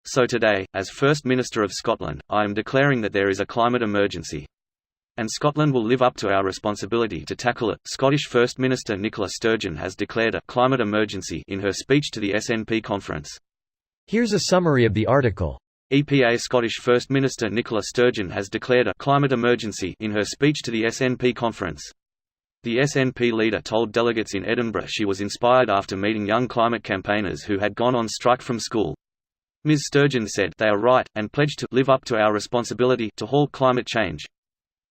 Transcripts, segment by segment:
So today, as First Minister of Scotland, I am declaring that there is a climate emergency. And Scotland will live up to our responsibility to tackle it. Scottish First Minister Nicola Sturgeon has declared a climate emergency in her speech to the SNP conference. Here's a summary of the article. EPA Scottish First Minister Nicola Sturgeon has declared a climate emergency in her speech to the SNP conference. The SNP leader told delegates in Edinburgh she was inspired after meeting young climate campaigners who had gone on strike from school. Ms Sturgeon said, "They are right, and pledged to live up to our responsibility to halt climate change."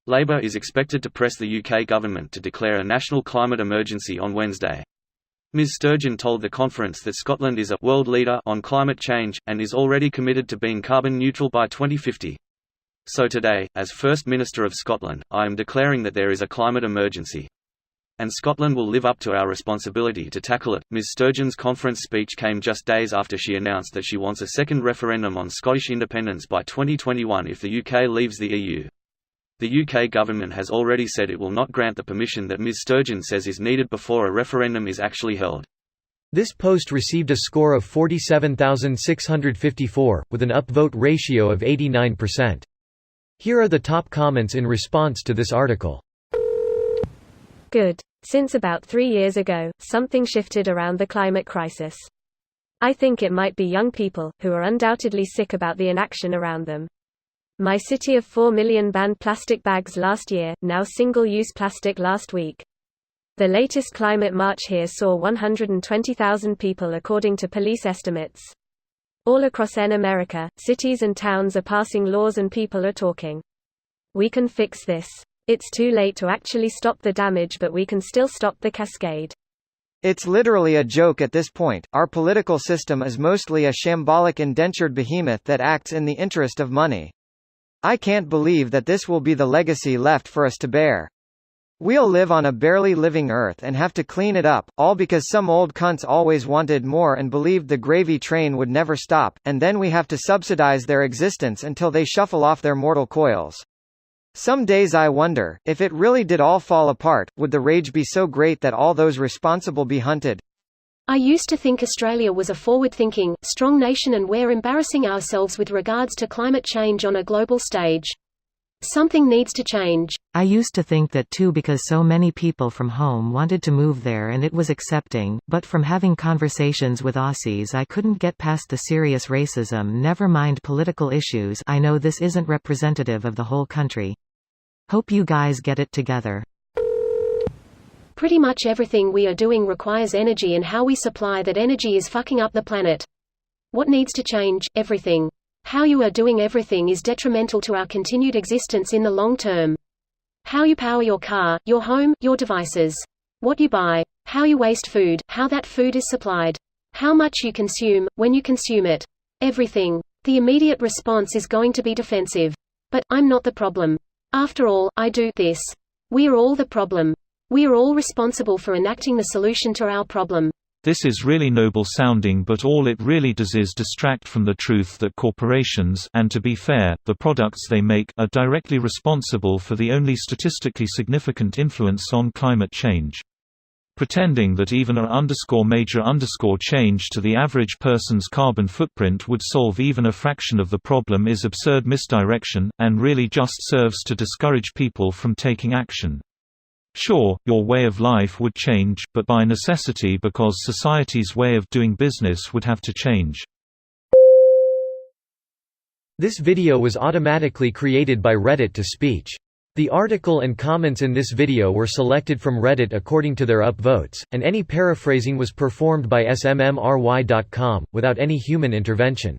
Labour is expected to press the UK government to declare a national climate emergency on Wednesday. Ms Sturgeon told the conference that Scotland is a world leader on climate change, and is already committed to being carbon neutral by 2050. So today, as First Minister of Scotland, I am declaring that there is a climate emergency. And Scotland will live up to our responsibility to tackle it. Ms Sturgeon's conference speech came just days after she announced that she wants a second referendum on Scottish independence by 2021 if the UK leaves the EU. The UK government has already said it will not grant the permission that Ms Sturgeon says is needed before a referendum is actually held. This post received a score of 47,654, with an upvote ratio of 89%. Here are the top comments in response to this article. Good. Since about 3 years ago, something shifted around the climate crisis. I think it might be young people, who are undoubtedly sick about the inaction around them. My city of 4 million banned plastic bags last year, now single-use plastic last week. The latest climate march here saw 120,000 people according to police estimates. All across America, cities and towns are passing laws and people are talking. We can fix this. It's too late to actually stop the damage, but we can still stop the cascade. It's literally a joke at this point. Our political system is mostly a shambolic indentured behemoth that acts in the interest of money. I can't believe that this will be the legacy left for us to bear. We'll live on a barely living earth and have to clean it up, all because some old cunts always wanted more and believed the gravy train would never stop, and then we have to subsidize their existence until they shuffle off their mortal coils. Some days I wonder, if it really did all fall apart, would the rage be so great that all those responsible be hunted? I used to think Australia was a forward-thinking, strong nation and we're embarrassing ourselves with regards to climate change on a global stage. Something needs to change. I used to think that too because so many people from home wanted to move there and it was accepting, but from having conversations with Aussies I couldn't get past the serious racism, never mind political issues. I know this isn't representative of the whole country. Hope you guys get it together. Pretty much everything we are doing requires energy, and how we supply that energy is fucking up the planet. What needs to change? Everything. How you are doing everything is detrimental to our continued existence in the long term. How you power your car, your home, your devices. What you buy. How you waste food, how that food is supplied. How much you consume, when you consume it. Everything. The immediate response is going to be defensive. But, I'm not the problem. After all, I do this. We are all the problem. We are all responsible for enacting the solution to our problem. This is really noble sounding, but all it really does is distract from the truth that corporations, and to be fair, the products they make, are directly responsible for the only statistically significant influence on climate change. Pretending that even a major change to the average person's carbon footprint would solve even a fraction of the problem is absurd misdirection, and really just serves to discourage people from taking action. Sure, your way of life would change, but by necessity, because society's way of doing business would have to change. This video was automatically created by Reddit to speech. The article and comments in this video were selected from Reddit according to their upvotes, and any paraphrasing was performed by smmry.com, without any human intervention.